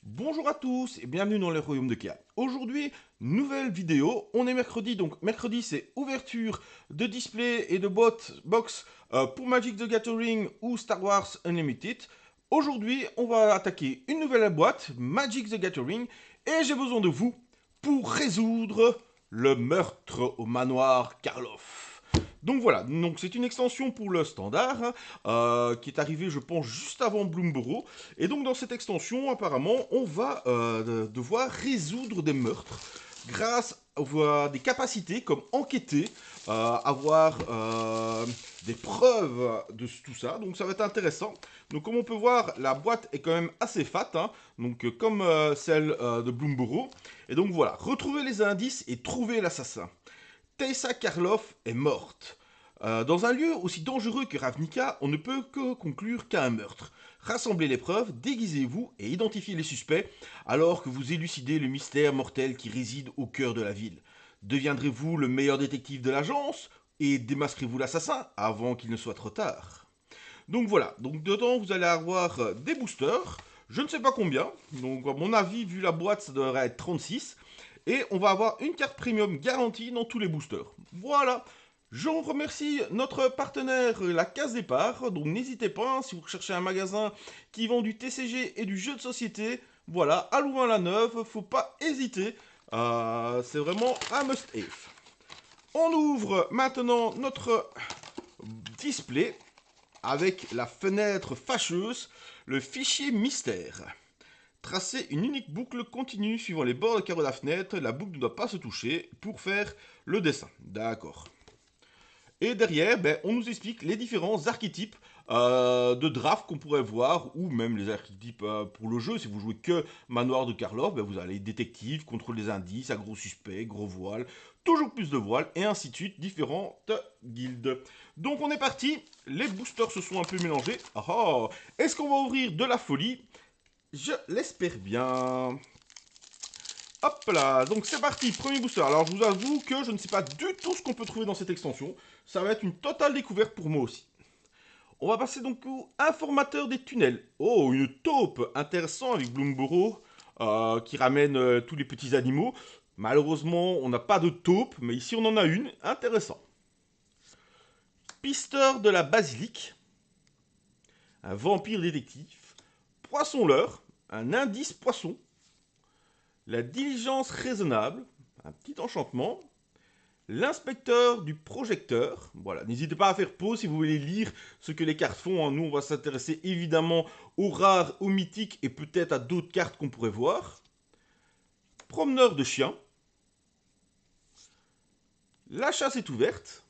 Bonjour à tous et bienvenue dans les royaumes de Kia. Aujourd'hui, nouvelle vidéo. On est mercredi, donc mercredi c'est ouverture de display et de box pour Magic the Gathering ou Star Wars Unlimited. Aujourd'hui, on va attaquer une nouvelle boîte, Magic the Gathering, et j'ai besoin de vous pour résoudre le meurtre au manoir Karloff. Donc voilà, donc c'est une extension pour le standard qui est arrivée je pense juste avant Bloomborough. Et donc dans cette extension apparemment on va devoir résoudre des meurtres grâce à des capacités comme enquêter, avoir des preuves de tout ça. Donc ça va être intéressant. Donc comme on peut voir la boîte est quand même assez fat, hein, donc comme celle de Bloomborough. Et donc voilà, retrouver les indices et trouver l'assassin. Teysa Karloff est morte. Dans un lieu aussi dangereux que Ravnica, on ne peut que conclure qu'à un meurtre. Rassemblez les preuves, déguisez-vous et identifiez les suspects alors que vous élucidez le mystère mortel qui réside au cœur de la ville. Deviendrez-vous le meilleur détective de l'agence et démasquerez-vous l'assassin avant qu'il ne soit trop tard. Donc voilà, donc dedans vous allez avoir des boosters, je ne sais pas combien, donc à mon avis vu la boîte ça devrait être 36, et on va avoir une carte premium garantie dans tous les boosters. Voilà, je remercie notre partenaire la Case Départ, donc n'hésitez pas, hein, si vous recherchez un magasin qui vend du TCG et du jeu de société, voilà, à Louvain-la-Neuve, faut pas hésiter, c'est vraiment un must-have. On ouvre maintenant notre display avec la fenêtre fâcheuse, le fichier mystère. Tracez une unique boucle continue suivant les bords de carreau de la fenêtre, la boucle ne doit pas se toucher pour faire le dessin. D'accord. Et derrière, on nous explique les différents archétypes de draft qu'on pourrait voir, ou même les archétypes pour le jeu. Si vous jouez que Manoir de Karloff, vous allez détective, contrôle des indices, aggro suspect, gros voile, toujours plus de voiles, et ainsi de suite, différentes guildes. Donc on est parti, les boosters se sont un peu mélangés. Oh, est-ce qu'on va ouvrir de la folie? Je l'espère bien. Hop là, donc c'est parti, premier booster. Alors je vous avoue que je ne sais pas du tout ce qu'on peut trouver dans cette extension. Ça va être une totale découverte pour moi aussi. On va passer donc au informateur des tunnels. Oh, une taupe intéressant avec Bloomborough qui ramène tous les petits animaux. Malheureusement, on n'a pas de taupe, mais ici on en a une. Intéressant. Pisteur de la basilique. Un vampire détective. Poisson-leurre. Un indice poisson. La diligence raisonnable, un petit enchantement. L'inspecteur du projecteur. Voilà, n'hésitez pas à faire pause si vous voulez lire ce que les cartes font. Nous, on va s'intéresser évidemment aux rares, aux mythiques et peut-être à d'autres cartes qu'on pourrait voir. Promeneur de chiens. La chasse est ouverte.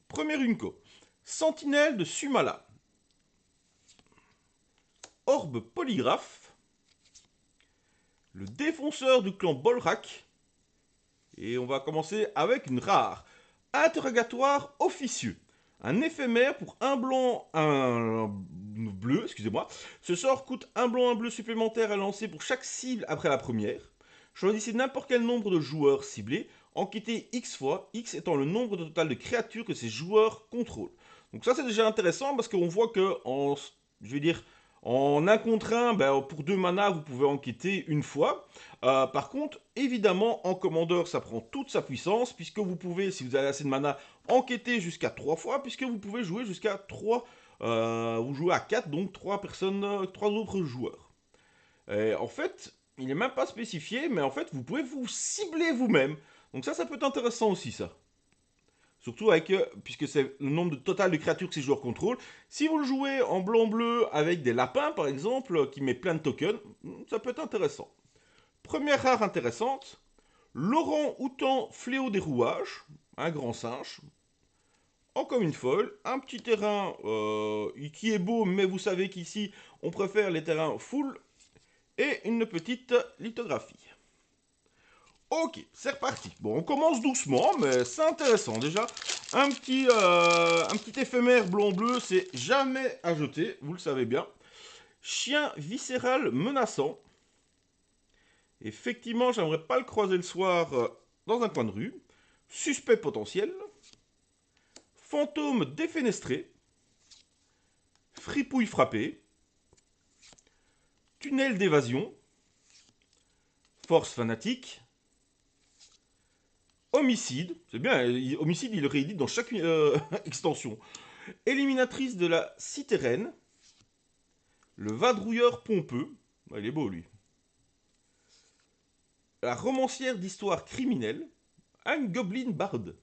Premier Unco. Sentinelle de Sumala. Orbe polygraphe. Le défenseur du clan Bolrak. Et on va commencer avec une rare. Interrogatoire officieux. Un éphémère pour un blanc, un bleu, excusez-moi. Ce sort coûte un bleu supplémentaire à lancer pour chaque cible après la première. Choisissez n'importe quel nombre de joueurs ciblés. Enquêtez X fois, X étant le nombre total de créatures que ces joueurs contrôlent. Donc ça c'est déjà intéressant parce qu'on voit que je vais dire, en un contre un, pour 2 mana vous pouvez enquêter une fois. Par contre, évidemment, en commandeur, ça prend toute sa puissance, puisque vous pouvez, si vous avez assez de mana, enquêter jusqu'à 3 fois, puisque vous pouvez jouer jusqu'à 3. Vous jouez à 4, donc 3 personnes, 3 autres joueurs. Et en fait, il n'est même pas spécifié, mais en fait, vous pouvez vous cibler vous-même. Donc ça peut être intéressant aussi, ça. Surtout avec, puisque c'est le nombre total de créatures que ces joueurs contrôlent. Si vous le jouez en blanc-bleu avec des lapins, par exemple, qui met plein de tokens, ça peut être intéressant. Première rare intéressante, Laurent Houtan Fléau des Rouages, un grand singe. En commune folle, un petit terrain qui est beau, mais vous savez qu'ici, on préfère les terrains full. Et une petite lithographie. Ok, c'est reparti. Bon, on commence doucement, mais c'est intéressant. Déjà, un petit éphémère blanc-bleu, c'est jamais à jeter, vous le savez bien. Chien viscéral menaçant. Effectivement, j'aimerais pas le croiser le soir dans un coin de rue. Suspect potentiel. Fantôme défenestré. Fripouille frappé. Tunnel d'évasion, force fanatique, homicide, c'est bien, homicide il le réédite dans chaque extension, éliminatrice de la citérène, le vadrouilleur pompeux, il est beau lui, la romancière d'histoire criminelle, un goblin barde.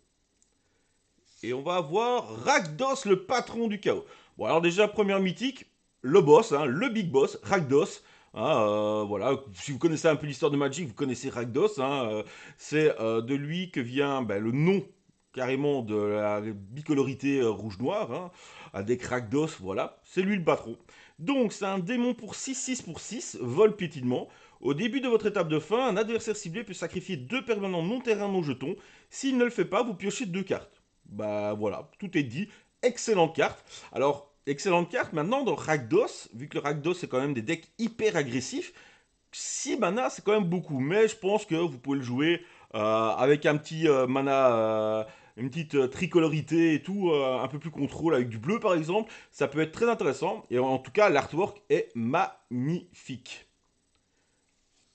Et on va avoir Rakdos, le patron du chaos. Bon, alors déjà, première mythique, le boss, hein, le big boss, Rakdos. Hein, voilà, si vous connaissez un peu l'histoire de Magic, vous connaissez Rakdos. Hein, c'est de lui que vient le nom carrément de la bicolorité rouge-noir. Hein, avec Rakdos, voilà, c'est lui le patron. Donc, c'est un démon pour 6/6 pour 6, vol piétinement. Au début de votre étape de fin, un adversaire ciblé peut sacrifier 2 permanents non-terrain non-jetons. S'il ne le fait pas, vous piochez 2 cartes. Bah voilà, tout est dit. Excellente carte. Alors, excellente carte. Maintenant, dans Rakdos, vu que le Rakdos, c'est quand même des decks hyper agressifs, 6 mana, c'est quand même beaucoup. Mais je pense que vous pouvez le jouer avec un petit mana, une petite tricolorité et tout, un peu plus contrôle avec du bleu par exemple. Ça peut être très intéressant. Et en tout cas, l'artwork est magnifique.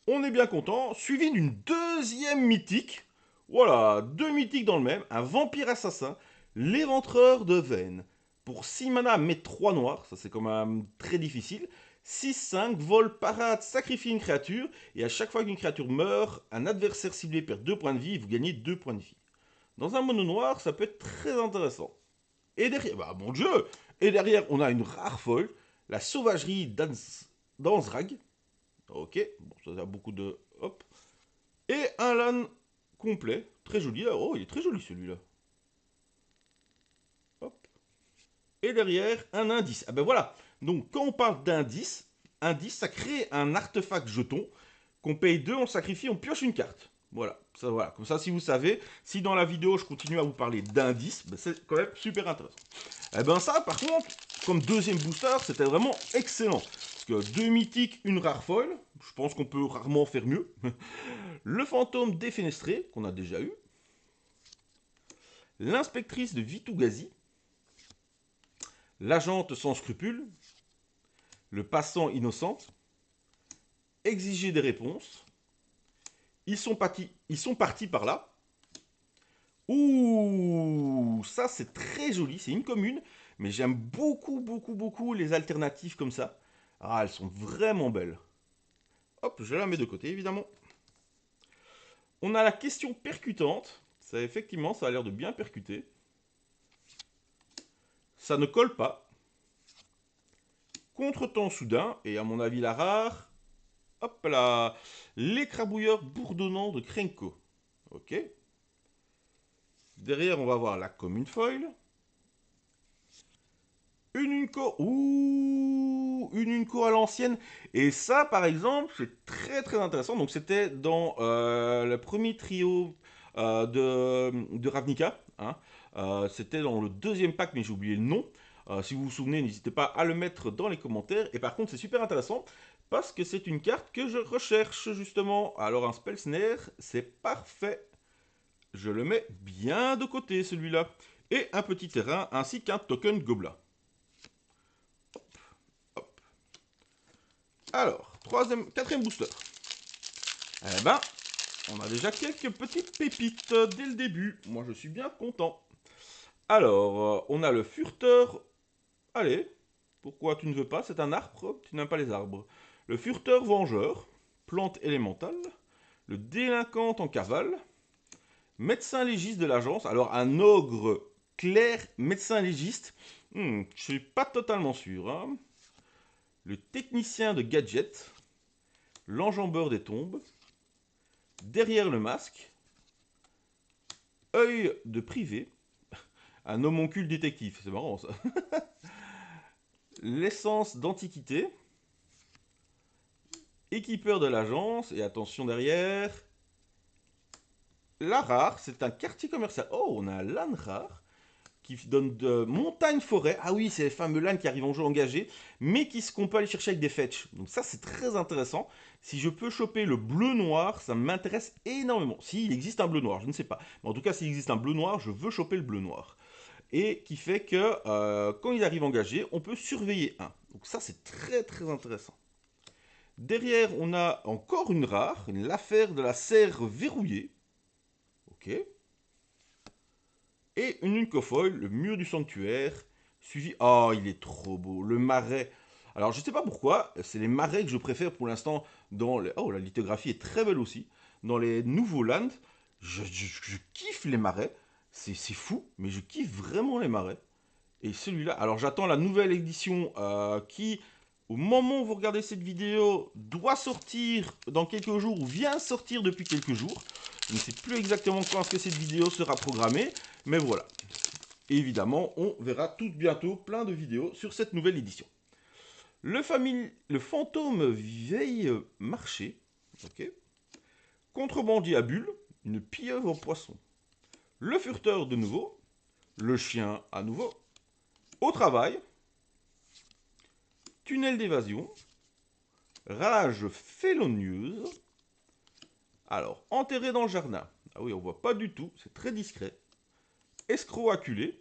On est bien content. Suivi d'une deuxième mythique. Voilà, 2 mythiques dans le même. Un vampire assassin, l'éventreur de veines. Pour 6 mana, mais 3 noirs. Ça, c'est quand même très difficile. 6/5, vol, parade, sacrifie une créature. Et à chaque fois qu'une créature meurt, un adversaire ciblé perd 2 points de vie et vous gagnez 2 points de vie. Dans un mono noir, ça peut être très intéressant. Et derrière, bah mon dieu. Et derrière, on a une rare folle. La sauvagerie d'Anzrag. Ok, bon, ça a beaucoup de... Hop. Et un LAN complet, très joli. Oh, il est très joli celui-là. Hop. Et derrière, un indice. Ah ben voilà. Donc, quand on parle d'indice, indice, ça crée un artefact jeton qu'on paye 2, on sacrifie, on pioche une carte. Voilà. Ça, voilà. Comme ça, si vous savez, si dans la vidéo, je continue à vous parler d'indice, ben c'est quand même super intéressant. Et ben ça, par contre, comme deuxième booster, c'était vraiment excellent. Parce que 2 mythiques, une rare folle. Je pense qu'on peut rarement faire mieux. Le fantôme défenestré, qu'on a déjà eu. L'inspectrice de Vitu-Ghazi. L'agente sans scrupules. Le passant innocent. Exiger des réponses. Ils sont partis par là. Ouh, ça c'est très joli, c'est une commune, mais j'aime beaucoup, beaucoup, beaucoup les alternatives comme ça. Ah, elles sont vraiment belles. Hop, je la mets de côté, évidemment. On a la question percutante. Ça, effectivement, ça a l'air de bien percuter. Ça ne colle pas. Contretemps soudain, et à mon avis la rare. Hop là, l'écrabouilleur bourdonnant de Krenko. Ok. Derrière, on va voir la commune foil. Une Unco. Ouh, une Unco à l'ancienne. Et ça, par exemple, c'est très très intéressant. Donc, c'était dans le premier trio de Ravnica. Hein. C'était dans le deuxième pack, mais j'ai oublié le nom. Si vous vous souvenez, n'hésitez pas à le mettre dans les commentaires. Et par contre, c'est super intéressant parce que c'est une carte que je recherche justement. Alors, un Spell Snare, c'est parfait. Je le mets bien de côté, celui-là. Et un petit terrain, ainsi qu'un token Gobelin. Hop. Alors, quatrième booster. Eh ben, on a déjà quelques petites pépites dès le début. Moi, je suis bien content. Alors, on a le furteur. Allez, pourquoi tu ne veux pas? C'est un arbre, tu n'aimes pas les arbres. Le furteur vengeur, plante élémentale. Le délinquant en cavale. Médecin légiste de l'agence. Alors, un ogre clair, médecin légiste. Je suis pas totalement sûr. Hein. Le technicien de gadget. L'enjambeur des tombes. Derrière le masque. Œil de privé. Un homoncule détective. C'est marrant ça. L'essence d'antiquité. Équipeur de l'agence. Et attention derrière. La rare, c'est un quartier commercial. Oh, on a un LAN rare qui donne de montagne-forêt. Ah oui, c'est les fameux LAN qui arrivent en jeu engagé, mais qu'on peut aller chercher avec des fetch. Donc ça, c'est très intéressant. Si je peux choper le bleu-noir, ça m'intéresse énormément. S'il existe un bleu-noir, je ne sais pas. Mais en tout cas, s'il existe un bleu-noir, je veux choper le bleu-noir. Et qui fait que quand il arrive engagé, on peut surveiller un. Donc ça, c'est très très intéressant. Derrière, on a encore une rare, l'affaire de la serre verrouillée. Ok. Et une Uncofoil, le mur du sanctuaire, suivi... Oh, il est trop beau, le marais. Alors, je ne sais pas pourquoi, c'est les marais que je préfère pour l'instant dans les... Oh, la lithographie est très belle aussi. Dans les nouveaux lands, je kiffe les marais. C'est fou, mais je kiffe vraiment les marais. Et celui-là, alors j'attends la nouvelle édition qui, au moment où vous regardez cette vidéo, doit sortir dans quelques jours ou vient sortir depuis quelques jours. Je ne sais plus exactement quand est-ce que cette vidéo sera programmée, mais voilà. Évidemment, on verra tout bientôt plein de vidéos sur cette nouvelle édition. Le fantôme veille marché, ok. Contrebandier à bulles, une pieuvre au poisson. Le furteur de nouveau, le chien à nouveau. Au travail, tunnel d'évasion, rage félonieuse. Alors, enterré dans le jardin. Ah oui, on voit pas du tout, c'est très discret. Escroc acculé.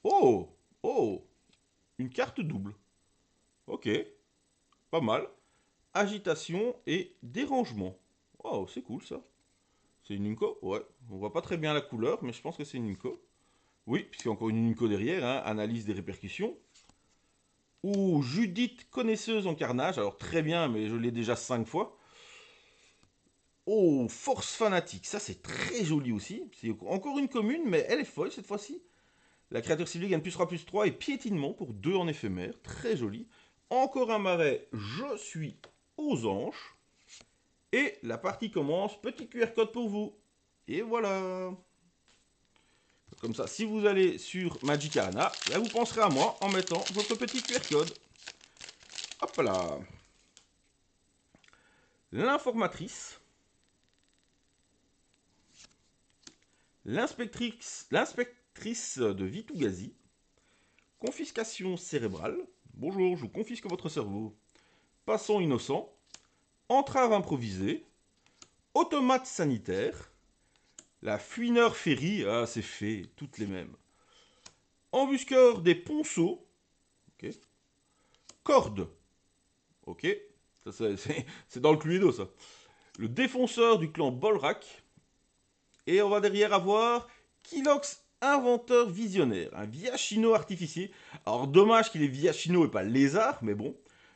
Oh, oh, une carte double. Ok, pas mal. Agitation et dérangement. Oh, c'est cool ça. C'est une Inco. Ouais, on voit pas très bien la couleur, mais je pense que c'est une Inco. Oui, puisqu'il y a encore une Inco derrière, hein, analyse des répercussions. Ou Judith connaisseuse en carnage, alors très bien, mais je l'ai déjà 5 fois. Oh, force fanatique, ça c'est très joli aussi. C'est encore une commune, mais elle est folle cette fois-ci. La créature ciblée gagne +3/+3 et piétinement pour 2 en éphémère, très joli. Encore un marais, je suis aux anges. Et la partie commence, petit QR code pour vous. Et voilà. Comme ça, si vous allez sur Magic Arena, là vous penserez à moi en mettant votre petit QR code. Hop là. L'informatrice. L'inspectrice de Vitugazi. Confiscation cérébrale. Bonjour, je vous confisque votre cerveau. Passant innocent. Entrave improvisée. Automate sanitaire. La fouineur ferry. Ah, c'est fait, toutes les mêmes. Embusqueur des ponceaux. Ok. Corde. Ok. C'est dans le Cluedo, ça. Le défenseur du clan Bolrak. Et on va derrière avoir Kilox, inventeur visionnaire, un Viachino artificier. Alors dommage qu'il est Viachino et pas lézard, mais bon.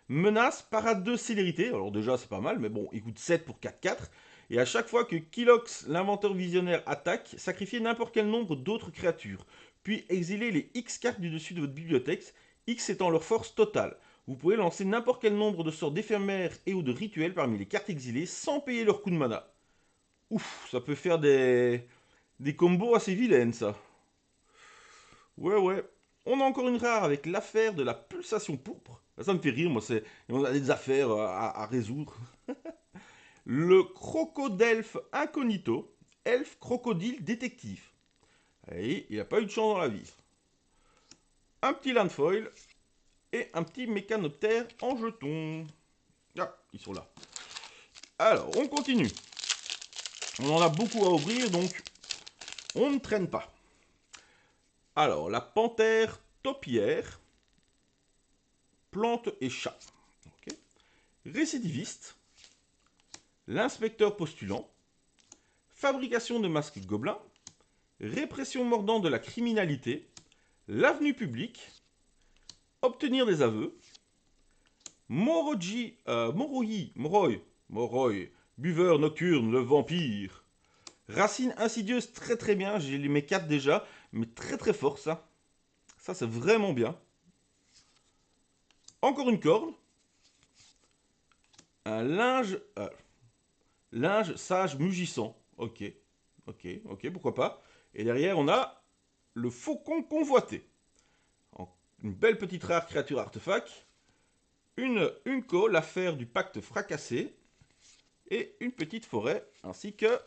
Menace, parade de célérité, alors déjà c'est pas mal, mais bon, il coûte 7 pour 4/4. Et à chaque fois que Kilox, l'inventeur visionnaire, attaque, sacrifiez n'importe quel nombre d'autres créatures. Puis exilez les X cartes du dessus de votre bibliothèque, X étant leur force totale. Vous pouvez lancer n'importe quel nombre de sorts d'éphémères et ou de rituels parmi les cartes exilées sans payer leur coup de mana. Ouf, ça peut faire des combos assez vilaines, ça. Ouais, ouais. On a encore une rare avec l'affaire de la pulsation pourpre. Ça me fait rire, moi, on a des affaires à résoudre. Le crocodelfe incognito, elfe crocodile détective. Et il n'a pas eu de chance dans la vie. Un petit landfoil et un petit mécanoptère en jeton. Ah, ils sont là. Alors, on continue. On en a beaucoup à ouvrir, donc on ne traîne pas. Alors, la panthère taupière, plante et chat. Okay. Récidiviste, l'inspecteur postulant, fabrication de masques gobelins, répression mordant de la criminalité, l'avenue publique, obtenir des aveux, Moroi, buveur nocturne, le vampire, racine insidieuse, très très bien, j'ai mes 4 déjà, mais très très fort ça. Ça c'est vraiment bien. Encore une corde. Un linge sage mugissant. Ok, ok, ok, pourquoi pas. Et derrière, on a le faucon convoité. Une belle petite rare créature artefact. Une Unco, l'affaire du pacte fracassé. Et une petite forêt, ainsi que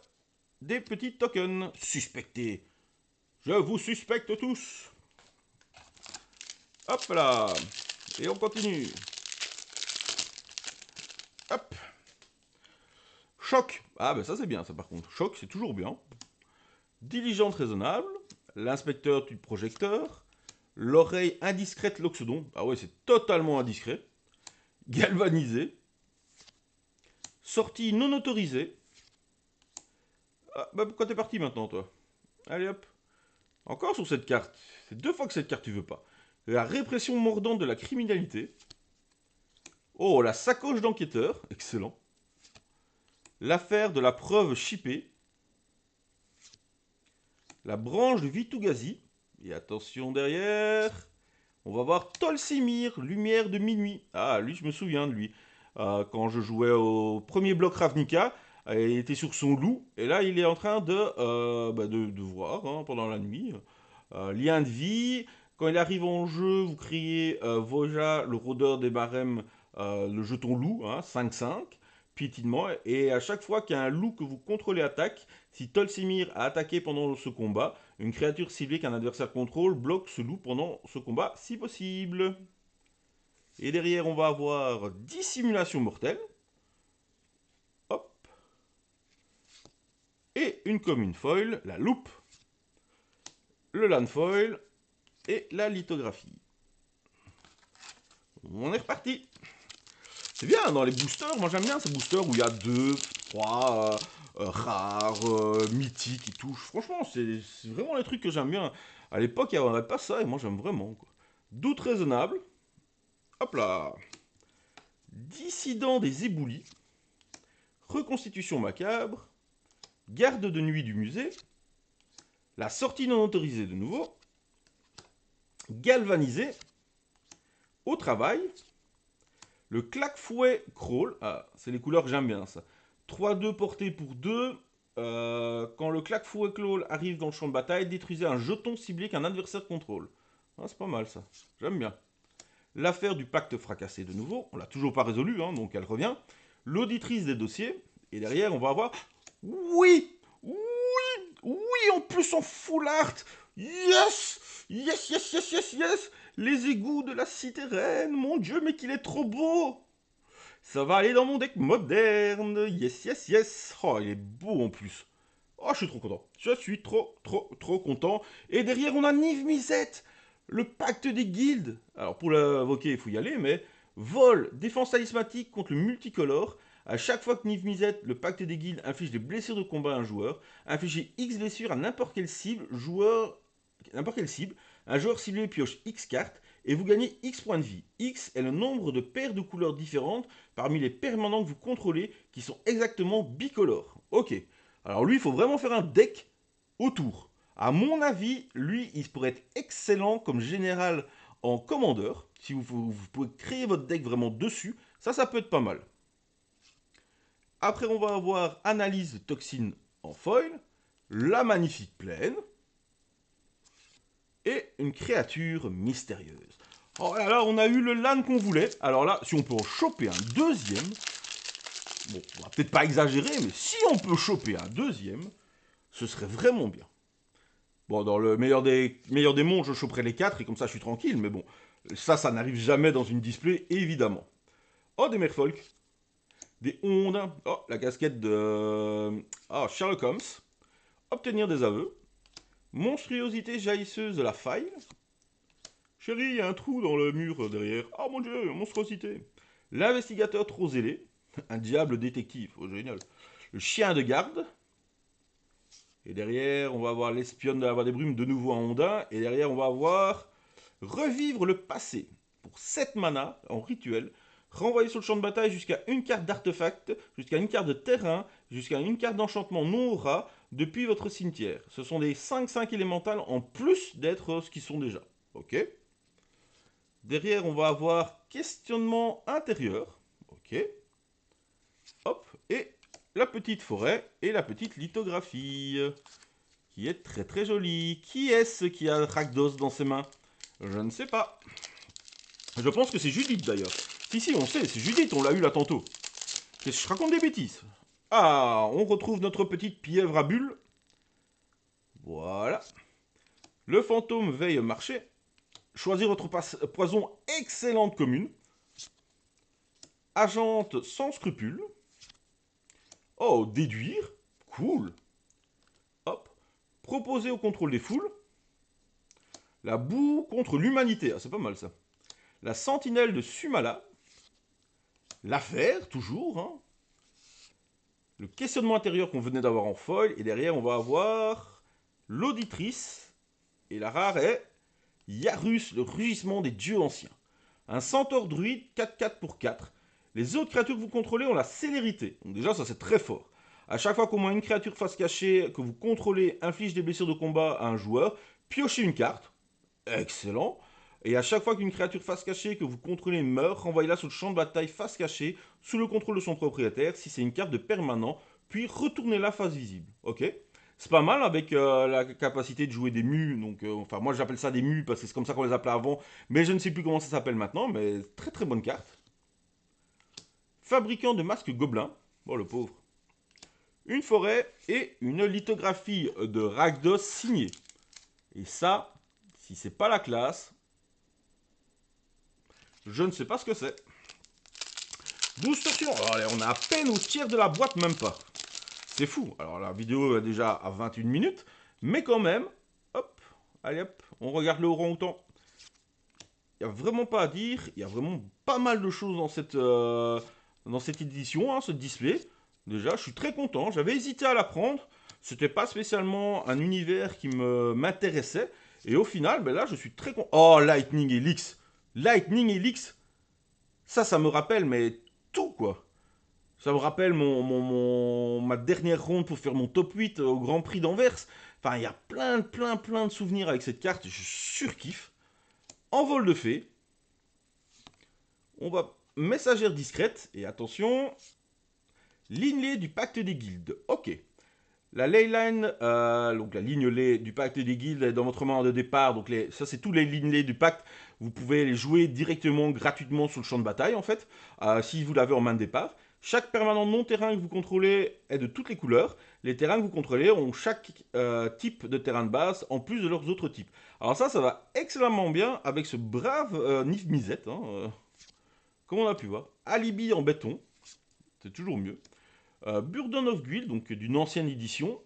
des petits tokens suspectés. Je vous suspecte tous. Hop là. Et on continue. Hop. Choc. Ah ben ça c'est bien ça par contre. Choc c'est toujours bien. Diligente raisonnable. L'inspecteur du projecteur. L'oreille indiscrète l'oxodon. Ah ouais c'est totalement indiscret. galvanisé, sortie non autorisée. Ah, bah pourquoi t'es parti maintenant, toi? Allez hop. Encore sur cette carte. C'est 2 fois que cette carte tu veux pas. La répression mordante de la criminalité. Oh, la sacoche d'enquêteur. Excellent. L'affaire de la preuve chippée. La branche de Vitugazi. Et attention derrière. On va voir Tolsimir, lumière de minuit. Ah, lui, je me souviens de lui. Quand je jouais au premier bloc Ravnica, il était sur son loup. Et là, il est en train de voir hein, pendant la nuit. Lien de vie. Quand il arrive en jeu, vous criez Voja, le rôdeur des barèmes, le jeton loup, hein, 5-5, piétinement. Et à chaque fois qu'il y a un loup que vous contrôlez attaque, si Tolsimir a attaqué pendant ce combat, une créature ciblée qu'un adversaire contrôle bloque ce loup pendant ce combat si possible. Et derrière, on va avoir dissimulation mortelle. Hop. Et une commune foil, la loupe, le landfoil et la lithographie. On est reparti. C'est bien, dans les boosters, moi j'aime bien ces boosters où il y a 2, 3 rares, mythiques qui touchent. Franchement, c'est vraiment les trucs que j'aime bien. À l'époque, il n'y avait pas ça et moi j'aime vraiment. Quoi. Doute raisonnable. Hop là. Dissident des éboulis. Reconstitution macabre. Garde de nuit du musée. La sortie non autorisée de nouveau. Galvanisé. Au travail. Le claque-fouet crawl. Ah, c'est les couleurs que j'aime bien ça. 3-2 portée pour 2. Quand le claque-fouet crawl arrive dans le champ de bataille, détruisez un jeton ciblé qu'un adversaire contrôle. Ah, c'est pas mal ça. J'aime bien. L'affaire du pacte fracassé de nouveau. On l'a toujours pas résolu, hein, donc elle revient. L'auditrice des dossiers. Et derrière, on va avoir... Oui! Oui! Oui! En plus en full art! Yes! Yes, yes, yes, yes, yes! Les égouts de la cité reine! Mon dieu, mais qu'il est trop beau! Ça va aller dans mon deck moderne! Yes, yes, yes! Oh, il est beau en plus! Oh, je suis trop content! Je suis trop content! Et derrière, on a Niv Mizzet! Le pacte des guildes. Alors pour l'invoquer, il faut y aller, mais vol, défense talismatique contre le multicolore. À chaque fois que Niv Mizzet, le pacte des guildes, inflige des blessures de combat à un joueur, infligez X blessures à n'importe quelle cible, un joueur ciblé pioche X cartes et vous gagnez X points de vie. X est le nombre de paires de couleurs différentes parmi les permanents que vous contrôlez qui sont exactement bicolores. Ok. Alors lui, il faut vraiment faire un deck autour. À mon avis, lui, il pourrait être excellent comme général en commandeur. Si vous pouvez créer votre deck vraiment dessus, ça peut être pas mal. Après, on va avoir analyse de toxines en foil, la magnifique plaine et une créature mystérieuse. Oh là là, on a eu le LAN qu'on voulait. Alors là, si on peut en choper un deuxième, bon, on va peut-être pas exagérer, mais si on peut choper un deuxième, ce serait vraiment bien. Bon, dans le meilleur des mondes, je choperai les 4 et comme ça je suis tranquille, mais bon, ça n'arrive jamais dans une display, évidemment. Oh, des merfolk, des ondes, oh, la casquette de Sherlock Holmes, obtenir des aveux, monstruosité jaillisseuse de la faille. Chérie, il y a un trou dans le mur derrière. Oh mon dieu, monstruosité. L'investigateur trop zélé, un diable détective, oh génial. Le chien de garde. Et derrière, on va avoir l'espionne de la voie des brumes de nouveau en ondin. Et derrière, on va avoir revivre le passé. Pour 7 mana en rituel. Renvoyer sur le champ de bataille jusqu'à une carte d'artefact, jusqu'à une carte de terrain, jusqu'à une carte d'enchantement non aura depuis votre cimetière. Ce sont des 5-5 élémentales en plus d'être ce qu'ils sont déjà. Ok. Derrière, on va avoir questionnement intérieur. Ok. Hop. Et la petite forêt et la petite lithographie. Qui est très jolie. Qui est-ce qui a Rakdos dans ses mains? Je ne sais pas. Je pense que c'est Judith d'ailleurs. Si, on sait, c'est Judith, on l'a eu là tantôt. Je raconte des bêtises. Ah, on retrouve notre petite pieuvre à bulles. Voilà. Le fantôme veille marché. Choisir votre poison excellente commune. Agente sans scrupules. Oh, déduire. Cool. Hop. Proposer au contrôle des foules. La boue contre l'humanité. Ah, c'est pas mal ça. La sentinelle de Sumala. l'affaire, toujours, hein. Le questionnement intérieur qu'on venait d'avoir en foil, et derrière on va avoir l'auditrice, et la rare est Yarus, le rugissement des dieux anciens. Un centaure druide 4-4 pour 4. Les autres créatures que vous contrôlez ont la célérité, donc déjà ça c'est très fort. À chaque fois qu'au moins une créature face cachée que vous contrôlez inflige des blessures de combat à un joueur, piochez une carte. Excellent. Et à chaque fois qu'une créature face cachée que vous contrôlez meurt, renvoyez-la sur le champ de bataille face cachée, sous le contrôle de son propriétaire, si c'est une carte de permanent, puis retournez-la face visible. Ok. C'est pas mal avec la capacité de jouer des mus, donc enfin moi j'appelle ça des mus parce que c'est comme ça qu'on les appelait avant, mais je ne sais plus comment ça s'appelle maintenant, mais très très bonne carte. Fabricant de masques gobelins, bon le pauvre. Une forêt et une lithographie de Rakdos signée. Et ça, si c'est pas la classe, je ne sais pas ce que c'est. 12 torsions. Alors, allez, on a à peine au tiers de la boîte, même pas. C'est fou. Alors la vidéo est déjà à 21 minutes, mais quand même, hop, allez hop, on regarde le orang-outan. Il n'y a vraiment pas à dire, il y a vraiment pas mal de choses dans cette édition, hein, ce display. Déjà, je suis très content, j'avais hésité à la prendre, c'était pas spécialement un univers qui m'intéressait, et au final, ben là, je suis très content. Oh, Lightning Helix. Lightning Helix, ça me rappelle, mais tout, quoi. Ça me rappelle ma dernière ronde pour faire mon top 8 au Grand Prix d'Anvers. Enfin, il y a plein de souvenirs avec cette carte, je surkiffe. Envol de fée. On va messagère discrète, et attention, lignée du pacte des guildes. Ok. La leyline, donc la ligne lait du pacte des guildes est dans votre main de départ. Donc ça, c'est tous les lignes lait du pacte. Vous pouvez les jouer directement, gratuitement sur le champ de bataille, en fait, si vous l'avez en main de départ. Chaque permanent non-terrain que vous contrôlez est de toutes les couleurs. Les terrains que vous contrôlez ont chaque type de terrain de base, en plus de leurs autres types. Alors ça va excellemment bien avec ce brave Nif Misette, hein, comme on a pu voir. Alibi en béton, c'est toujours mieux. Burden of Guild, donc d'une ancienne édition,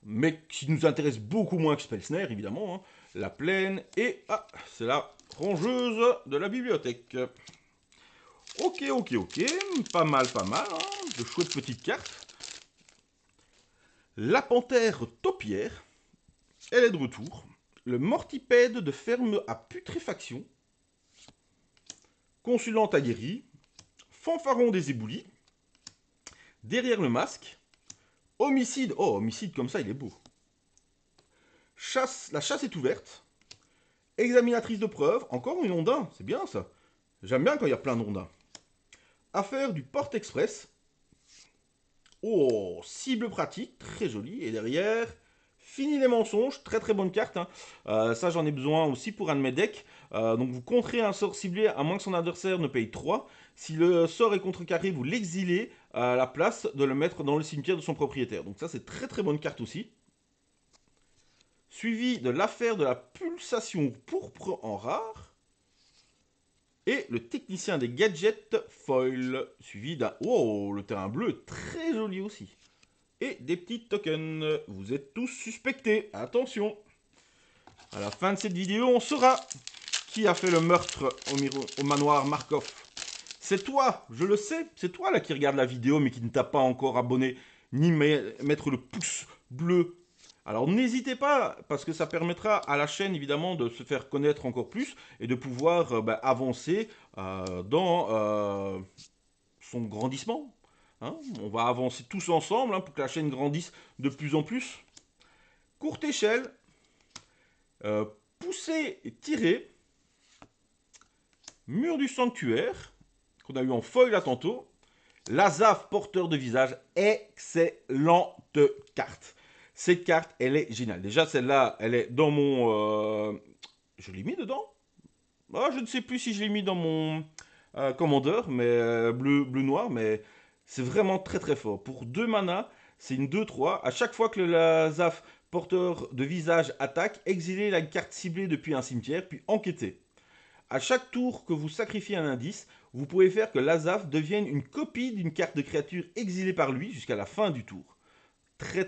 mais qui nous intéresse beaucoup moins que Spellsnare, évidemment. Hein. La plaine, et c'est la rongeuse de la bibliothèque. Ok, pas mal, hein, de chouettes petites cartes. La panthère taupière, elle est de retour. Le mortipède de ferme à putréfaction. Consulante aguerrie. Fanfaron des éboulis. Derrière le masque. Homicide. Oh, homicide comme ça, il est beau. La chasse est ouverte. Examinatrice de preuves. Encore une ondin. C'est bien ça. J'aime bien quand il y a plein d'ondins. Affaire du porte-express. Oh, cible pratique. Très jolie. Et derrière, fini les mensonges. Très bonne carte. Hein. Ça, j'en ai besoin aussi pour un de mes decks. Donc, vous contrez un sort ciblé à moins que son adversaire ne paye 3. Si le sort est contrecarré, vous l'exilez à la place de le mettre dans le cimetière de son propriétaire. Donc ça, c'est très bonne carte aussi. Suivi de l'affaire de la pulsation pourpre en rare. Et le technicien des gadgets foil. Suivi d'un... Oh, le terrain bleu est très joli aussi. Et des petits tokens. Vous êtes tous suspectés. Attention. À la fin de cette vidéo, on saura qui a fait le meurtre au manoir Markov. C'est toi, je le sais. C'est toi là qui regarde la vidéo mais qui ne t'a pas encore abonné ni mettre le pouce bleu. Alors n'hésitez pas, parce que ça permettra à la chaîne évidemment de se faire connaître encore plus et de pouvoir avancer dans son grandissement. Hein. On va avancer tous ensemble pour que la chaîne grandisse de plus en plus. Courte échelle, pousser et tirer, mur du sanctuaire, qu'on a eu en foil là tantôt, Lazaf porteur de visage, excellente carte. Cette carte, elle est géniale. Déjà, celle-là, elle est dans mon... Je l'ai mis dedans. Je ne sais plus si je l'ai mis dans mon commandeur, mais bleu-noir, mais c'est vraiment très fort. Pour 2 mana, c'est une 2-3. À chaque fois que le Lazaf porteur de visage attaque, exilez la carte ciblée depuis un cimetière, puis enquêtez. À chaque tour que vous sacrifiez un indice, vous pouvez faire que l'Azaf devienne une copie d'une carte de créature exilée par lui jusqu'à la fin du tour. Très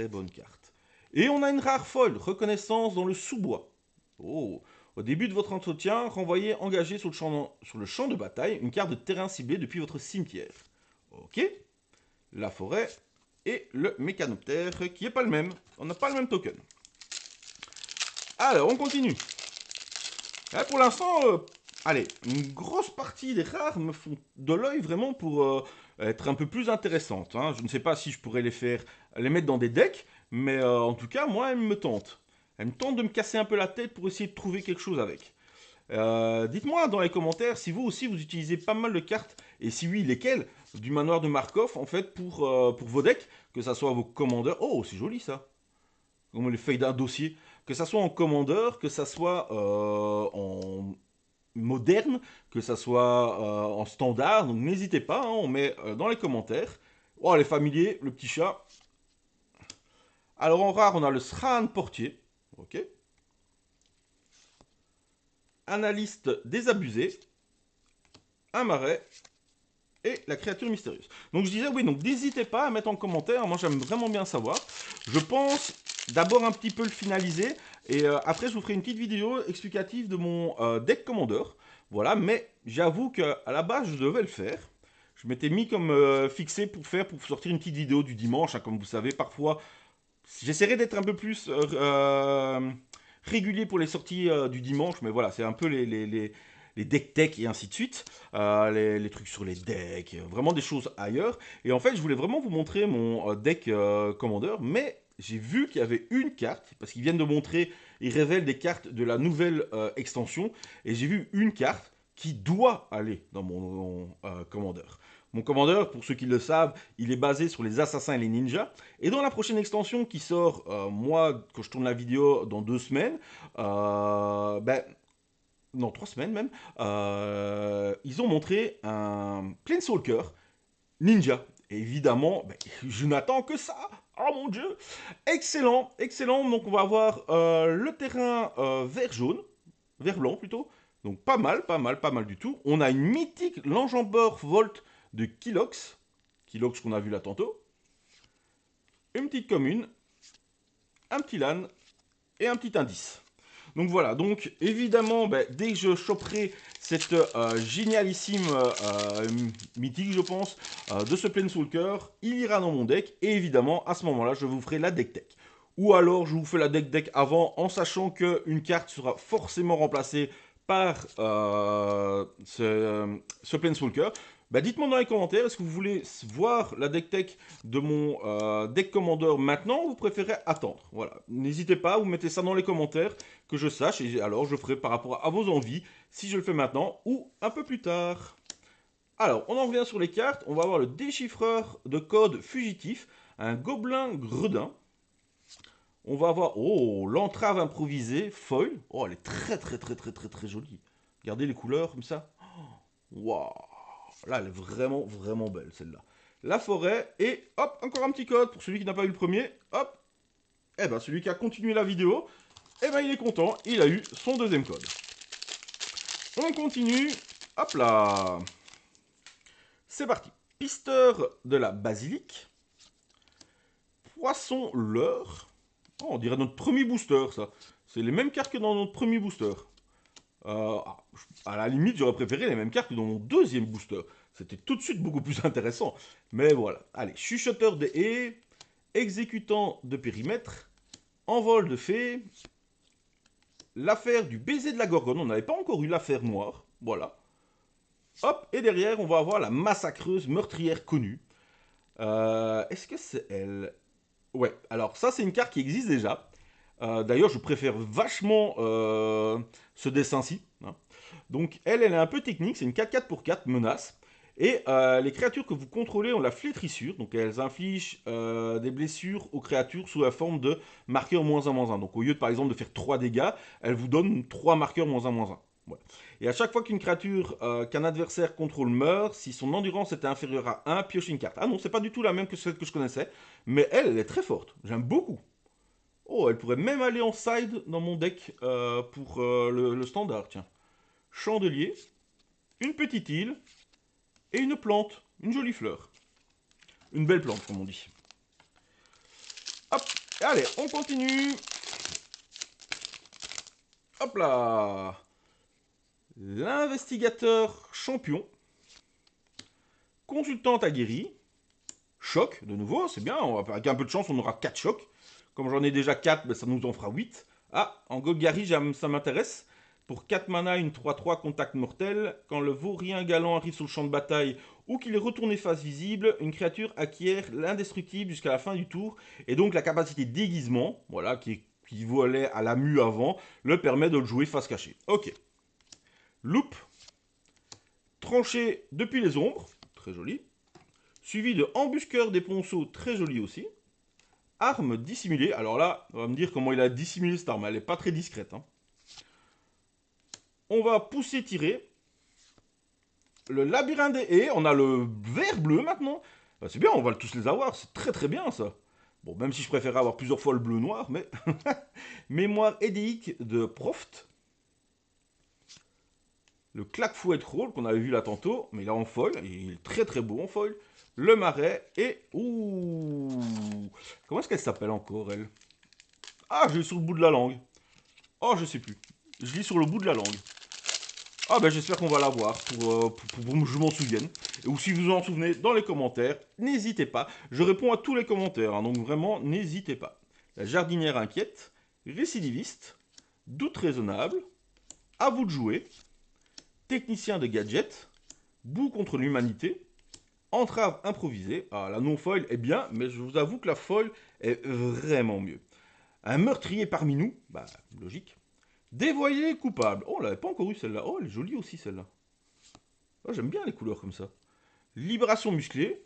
bonne carte. Et on a une rare folle, reconnaissance dans le sous-bois. Oh, Au début de votre entretien, renvoyez engagé sur le champ de bataille une carte de terrain ciblée depuis votre cimetière. Ok. La forêt et le mécanoptère qui n'est pas le même. On n'a pas le même token. Alors, on continue. Là, pour l'instant, allez, une grosse partie des rares me font de l'œil vraiment pour être un peu plus intéressantes. Hein. Je ne sais pas si je pourrais les mettre dans des decks, mais en tout cas, moi, elles me tentent. Elles me tentent de me casser un peu la tête pour essayer de trouver quelque chose avec. Dites-moi dans les commentaires si vous aussi vous utilisez pas mal de cartes, et si oui, lesquelles, du manoir de Markov, en fait, pour vos decks, que ça soit vos commandeurs. Oh, c'est joli ça! Comme les feuilles d'un dossier. Que ça soit en commandeur, que ça soit en moderne, que ça soit en standard. Donc n'hésitez pas, hein, on met dans les commentaires. Oh, les familiers, le petit chat. Alors en rare, on a le Sran Portier. Ok. Analyste désabusé. Un marais. Et la créature mystérieuse. Donc je disais, oui, donc n'hésitez pas à mettre en commentaire. Moi, j'aime vraiment bien savoir. Je pense d'abord un petit peu le finaliser. Et après, je vous ferai une petite vidéo explicative de mon deck Commander. Voilà, mais j'avoue qu'à la base, je devais le faire. Je m'étais mis comme fixé pour sortir une petite vidéo du dimanche. Hein, comme vous savez, parfois, j'essaierai d'être un peu plus régulier pour les sorties du dimanche. Mais voilà, c'est un peu les deck tech et ainsi de suite, les trucs sur les decks, vraiment des choses ailleurs. Et en fait, je voulais vraiment vous montrer mon deck Commander, mais j'ai vu qu'il y avait une carte, parce qu'ils viennent de montrer, ils révèlent des cartes de la nouvelle extension, et j'ai vu une carte qui doit aller dans mon Commander. Mon Commander, pour ceux qui le savent, il est basé sur les assassins et les ninjas. Et dans la prochaine extension qui sort, moi, quand je tourne la vidéo dans 2 semaines, non, 3 semaines même, ils ont montré un Planeswalker ninja. Et évidemment, je n'attends que ça. Oh mon dieu. Excellent, excellent. Donc on va avoir le terrain vert-jaune, vert-blanc plutôt. Donc pas mal, pas mal, pas mal du tout. On a une mythique l'enjambeur Volt de Kilox. Kilox qu'on a vu là tantôt. Une petite commune, un petit LAN et un petit indice. Donc voilà, donc évidemment, dès que je choperai cette génialissime mythique, je pense, de ce Planeswalker, il ira dans mon deck. Et évidemment, à ce moment-là, je vous ferai la deck deck. Ou alors, je vous fais la deck deck avant, en sachant qu'une carte sera forcément remplacée par ce Planeswalker. Dites-moi dans les commentaires, est-ce que vous voulez voir la deck tech de mon deck Commander maintenant ou vous préférez attendre? Voilà, n'hésitez pas, vous mettez ça dans les commentaires, que je sache, et alors je ferai par rapport à vos envies, si je le fais maintenant ou un peu plus tard. Alors, on en revient sur les cartes, on va avoir le déchiffreur de code fugitif, un gobelin gredin. On va avoir, oh, l'entrave improvisée, foil. Oh, elle est très très très très très très jolie. Regardez les couleurs comme ça. Waouh. Là, elle est vraiment, vraiment belle, celle-là. La forêt, et hop, encore un petit code pour celui qui n'a pas eu le premier. Hop, et celui qui a continué la vidéo, il est content, il a eu son deuxième code. On continue, hop là. C'est parti. Pisteur de la basilique. Poisson leurre. Oh, on dirait notre premier booster, ça. C'est les mêmes cartes que dans notre premier booster. À la limite, j'aurais préféré les mêmes cartes que dans mon deuxième booster. C'était tout de suite beaucoup plus intéressant. Mais voilà. Allez, chuchoteur des haies, exécutant de périmètre, envol de fées, l'affaire du baiser de la gorgone. On n'avait pas encore eu l'affaire noire. Voilà. Hop, et derrière, on va avoir la massacreuse meurtrière connue. Est-ce que c'est elle? Ouais, alors ça, c'est une carte qui existe déjà. D'ailleurs, je préfère vachement ce dessin-ci. Hein. Donc, elle est un peu technique. C'est une 4-4 pour 4 menace. Et les créatures que vous contrôlez ont la flétrissure. Donc, elles infligent des blessures aux créatures sous la forme de marqueurs -1/-1. Donc, au lieu de, par exemple, de faire 3 dégâts, elles vous donnent 3 marqueurs -1/-1. Voilà. Et à chaque fois qu'une créature qu'un adversaire contrôle meurt, si son endurance était inférieure à 1, piochez une carte. Ah non, c'est pas du tout la même que celle que je connaissais. Mais elle est très forte. J'aime beaucoup. Oh, elle pourrait même aller en side dans mon deck pour le standard, tiens. Chandelier, une petite île et une plante, une jolie fleur. Une belle plante, comme on dit. Hop, allez, on continue. Hop là. L'investigateur champion. Consultante aguerrie. Choc, de nouveau, c'est bien. Avec un peu de chance, on aura 4 chocs. Comme j'en ai déjà 4, ben ça nous en fera 8. Ah, en Golgari, ça m'intéresse. Pour 4 mana, une 3-3 contact mortel. Quand le vaurien galant arrive sur le champ de bataille ou qu'il est retourné face visible, une créature acquiert l'indestructible jusqu'à la fin du tour. Et donc la capacité déguisement, voilà, qui volait à la mue avant, le permet de le jouer face cachée. Ok. Loupe. Tranché depuis les ombres, très joli. Suivi de embusqueur des ponceaux, très joli aussi. Arme dissimulée, alors là, on va me dire comment il a dissimulé cette arme, elle n'est pas très discrète. Hein. On va pousser, tirer. Le labyrinthe des haies, on a le vert bleu maintenant. Bah, c'est bien, on va tous les avoir, c'est très très bien ça. Bon, même si je préférais avoir plusieurs fois le bleu noir, mais... Mémoire édéique de Proft. Le claque-fouet roll qu'on avait vu là tantôt, mais là en foil, il est très très beau en foil. Le marais et... Ouh. Comment est-ce qu'elle s'appelle encore, elle? Ah, je l'ai sur le bout de la langue. Oh, je sais plus. Je lis sur le bout de la langue. Ah ben j'espère qu'on va l'avoir pour que je m'en souvienne. Ou si vous en souvenez dans les commentaires, n'hésitez pas. Je réponds à tous les commentaires, hein, donc vraiment n'hésitez pas. La jardinière inquiète, récidiviste, doute raisonnable, à vous de jouer, technicien de gadgets, bout contre l'humanité, entrave improvisée. Ah, la non-foil est bien, mais je vous avoue que la foil est vraiment mieux. Un meurtrier parmi nous, bah logique. Dévoyé coupable. Oh, on l'avait pas encore eu celle-là. Oh, elle est jolie aussi celle-là. Oh, j'aime bien les couleurs comme ça. Libération musclée.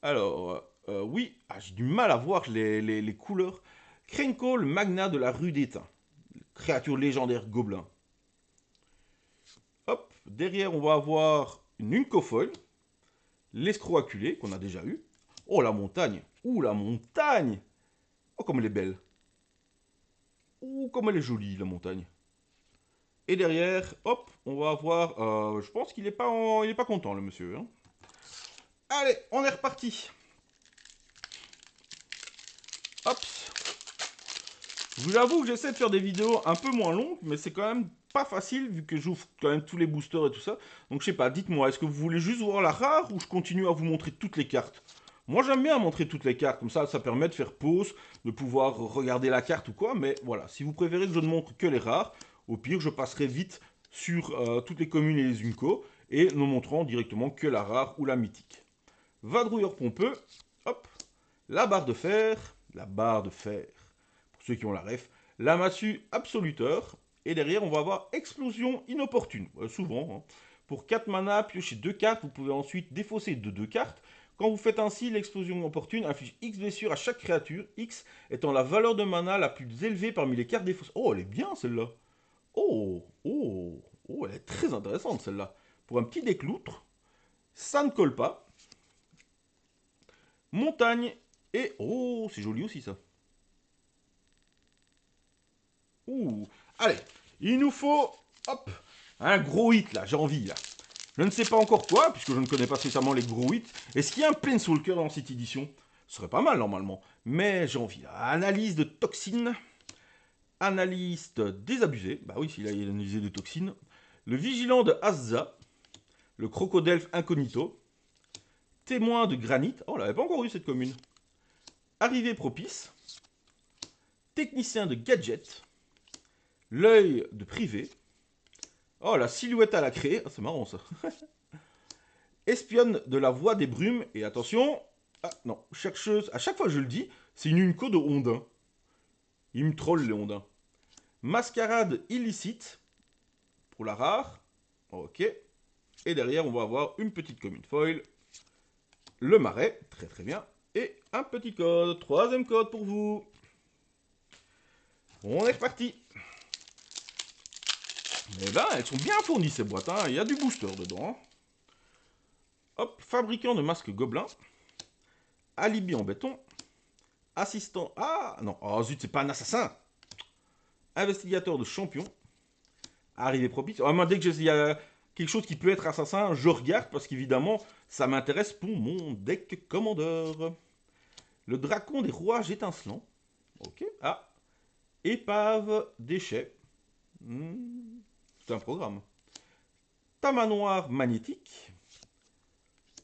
Alors, oui. Ah, j'ai du mal à voir les couleurs. Krenko, le magnat de la rue d'Étain. Créature légendaire gobelin. Hop. Derrière, on va avoir une Uncofoil. L'escroc acculé, qu'on a déjà eu. Oh, la montagne. Ouh, la montagne. Oh, comme elle est belle. Ouh, comme elle est jolie, la montagne. Et derrière, hop, on va avoir... je pense qu'il n'est pas, il est pas content, le monsieur. Hein. Allez, on est reparti. Hop. Je vous avoue que j'essaie de faire des vidéos un peu moins longues, mais c'est quand même pas facile, vu que j'ouvre quand même tous les boosters et tout ça. Donc je sais pas, dites-moi, est-ce que vous voulez juste voir la rare, ou je continue à vous montrer toutes les cartes? Moi j'aime bien montrer toutes les cartes, comme ça permet de faire pause, de pouvoir regarder la carte ou quoi, mais voilà, si vous préférez que je ne montre que les rares, au pire je passerai vite sur toutes les communes et les Unco, et ne montrant directement que la rare ou la mythique. Vadrouilleur pompeux, hop, la barre de fer, pour ceux qui ont la ref, la massue absoluteur, et derrière on va avoir explosion inopportune, souvent. Hein. Pour 4 mana, piochez 2 cartes, vous pouvez ensuite défausser de 2 cartes. Quand vous faites ainsi, l'explosion opportune inflige X blessures à chaque créature, X étant la valeur de mana la plus élevée parmi les cartes défaussées. Oh, elle est bien celle-là. Oh, oh, oh, elle est très intéressante celle-là. Pour un petit décloutre, ça ne colle pas. Montagne et... Oh, c'est joli aussi ça. Ouh, allez, il nous faut, hop, un gros hit là, j'ai envie là. Je ne sais pas encore quoi, puisque je ne connais pas spécialement les gros hits. Est-ce qu'il y a un Planeswalker dans cette édition? Ce serait pas mal normalement, mais j'ai envie là. Analyse de toxines, analyste désabusé, bah oui, s'il a analysé des toxines. Le vigilant de Azza, le crocodelfe incognito, témoin de granit, oh on l'avait pas encore eu cette commune. Arrivée propice, technicien de gadget, l'œil de privé. Oh, la silhouette à la craie. Ah, c'est marrant, ça. Espionne de la voix des brumes. Et attention... Ah, non. Chercheuse... À chaque fois que je le dis, c'est une Unco de Ondin. Ils me trollent, les Ondins. Mascarade illicite. Pour la rare. Ok. Et derrière, on va avoir une petite commune foil. Le marais. Très très bien. Et un petit code. Troisième code pour vous. On est reparti. Eh ben, elles sont bien fournies ces boîtes, hein. Il y a du booster dedans. Hein. Hop, fabricant de masques gobelins. Alibi en béton. Assistant... Ah, non. Oh zut, c'est pas un assassin. Investigateur de champion. Arrivée propice. Oh, moi, dès que il y a quelque chose qui peut être assassin, je regarde parce qu'évidemment, ça m'intéresse pour mon deck commandeur. Le dracon des rouages étincelants. Ok. Ah. Épave déchet. C'est un programme. Tamanoir magnétique.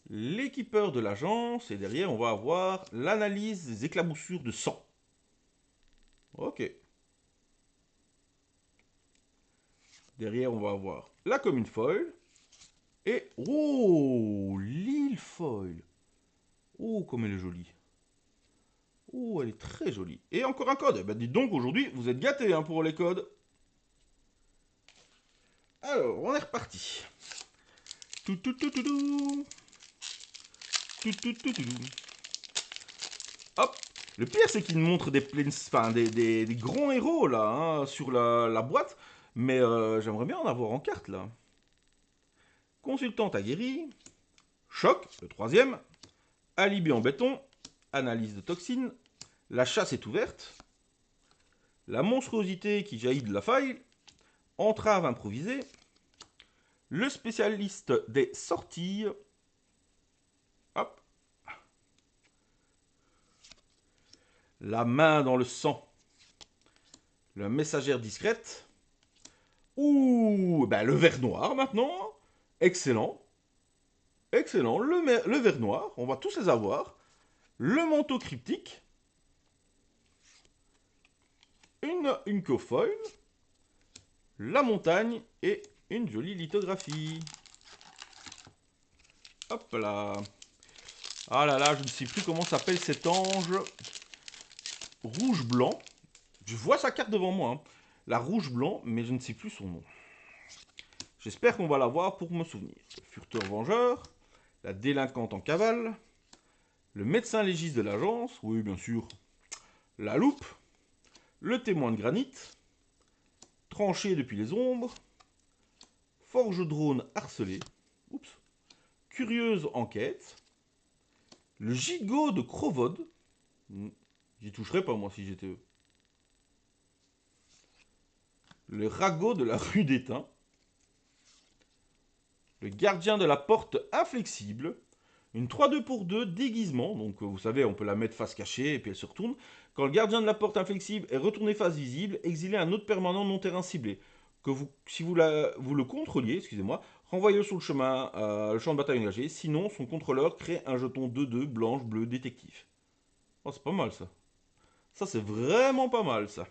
L'équipeur de l'agence. Et derrière, on va avoir l'analyse des éclaboussures de sang. Ok. Derrière, on va avoir la commune foil. Et... Oh, l'île foil. Oh, comme elle est jolie. Oh, elle est très jolie. Et encore un code. Eh ben, dites donc, aujourd'hui, vous êtes gâtés hein, pour les codes. Alors, on est reparti. Tout, tout, tout, tout, tout. Tout, tout, tout, tout. Hop. Le pire, c'est qu'il montre des, des grands héros, là, hein, sur la boîte. Mais j'aimerais bien en avoir en carte, là. Consultante aguerrie. Choc, le troisième. Alibi en béton. Analyse de toxines. La chasse est ouverte. La monstruosité qui jaillit de la faille. Entrave improvisée. Le spécialiste des sorties. Hop. La main dans le sang. La messagère discrète. Ouh, ben le vert noir maintenant. Excellent. Excellent. Le vert noir, on va tous les avoir. Le manteau cryptique. Une cofoil. La montagne et une jolie lithographie. Hop là. Ah là là, je ne sais plus comment s'appelle cet ange. Rouge-blanc. Je vois sa carte devant moi. Hein. La rouge-blanc, mais je ne sais plus son nom. J'espère qu'on va la voir pour me souvenir. Le furteur vengeur. La délinquante en cavale. Le médecin légiste de l'agence. Oui, bien sûr. La loupe. Le témoin de granit. Tranché depuis les ombres. Forge drone harcelé. Oups. Curieuse enquête. Le gigot de Crovod. J'y toucherais pas, moi, si j'étais eux. Le ragot de la rue d'Étain. Le gardien de la porte inflexible. Une 3-2 pour 2 déguisement. Donc, vous savez, on peut la mettre face cachée et puis elle se retourne. Quand le gardien de la porte inflexible est retourné face visible, exilez un autre permanent non terrain ciblé. Si vous le contrôliez, excusez-moi, renvoyez-le sur le chemin, le champ de bataille engagé. Sinon, son contrôleur crée un jeton 2-2 blanche, bleu, détective. Oh, c'est pas mal ça. Ça, c'est vraiment pas mal ça.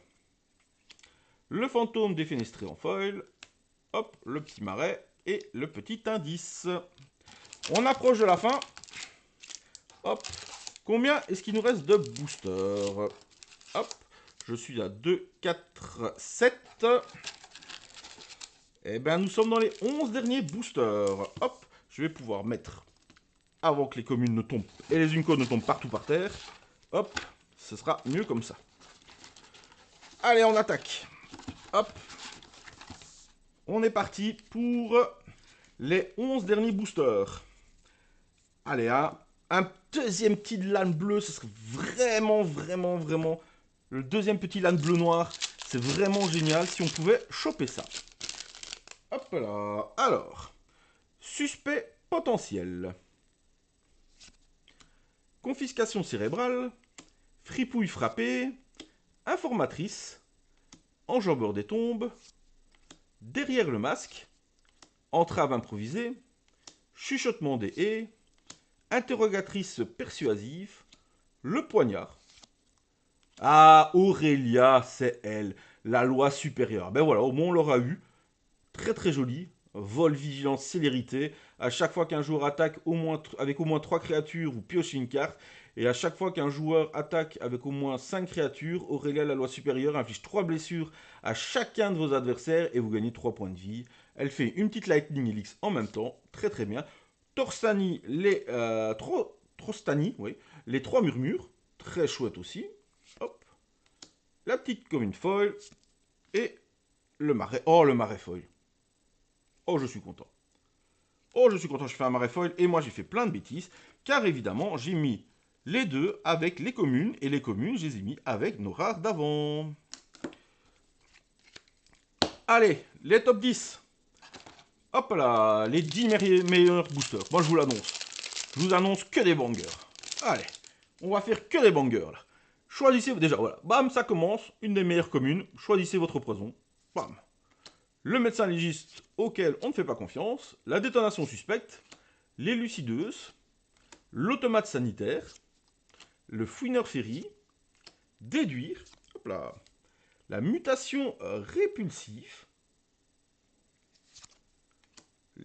Le fantôme défenestré en foil. Hop, le petit marais et le petit indice. On approche de la fin. Hop. Combien est-ce qu'il nous reste de boosters? Hop. Je suis à 2, 4, 7. Eh bien, nous sommes dans les 11 derniers boosters. Hop. Je vais pouvoir mettre, avant que les communes ne tombent et les Unicos ne tombent partout par terre. Hop. Ce sera mieux comme ça. Allez, on attaque. Hop. On est parti pour les 11 derniers boosters. Allez, un deuxième petit LAN bleu, ce serait vraiment, vraiment, vraiment... Le deuxième petit LAN bleu noir, c'est vraiment génial si on pouvait choper ça. Hop là. Alors, suspect potentiel. Confiscation cérébrale. Fripouille frappée. Informatrice. Enjambeur des tombes. Derrière le masque. Entrave improvisée. Chuchotement des haies. Interrogatrice persuasive. Le poignard. Ah, Aurélia, c'est elle. La loi supérieure. Ben voilà, au moins on l'aura eu. Très très joli. Vol, vigilance, célérité. À chaque fois qu'un joueur attaque avec au moins 3 créatures, vous piochez une carte. Et à chaque fois qu'un joueur attaque avec au moins 5 créatures, Aurélia, la loi supérieure, inflige 3 blessures à chacun de vos adversaires et vous gagnez 3 points de vie. Elle fait une petite Lightning Helix en même temps. Très très bien. Torstani, Trostani, oui, les 3 murmures. Très chouette aussi. Hop. La petite commune foil. Et le marais. Oh, le marais foil. Oh, je suis content. Oh, je suis content, je fais un marais foil. Et moi, j'ai fait plein de bêtises. Car évidemment, j'ai mis les deux avec les communes. Et les communes, je les ai mis avec nos rares d'avant. Allez, les top 10. Hop là, les 10 meilleurs boosters. Moi, je vous l'annonce. Je vous annonce que des bangers. Allez, on va faire que des bangers là. Choisissez, déjà, voilà. Bam, ça commence. Une des meilleures communes. Choisissez votre poison. Bam. le médecin légiste auquel on ne fait pas confiance, la détonation suspecte, les lucideuses, l'automate sanitaire, le fouineur ferry, déduire, hop là, la mutation répulsive,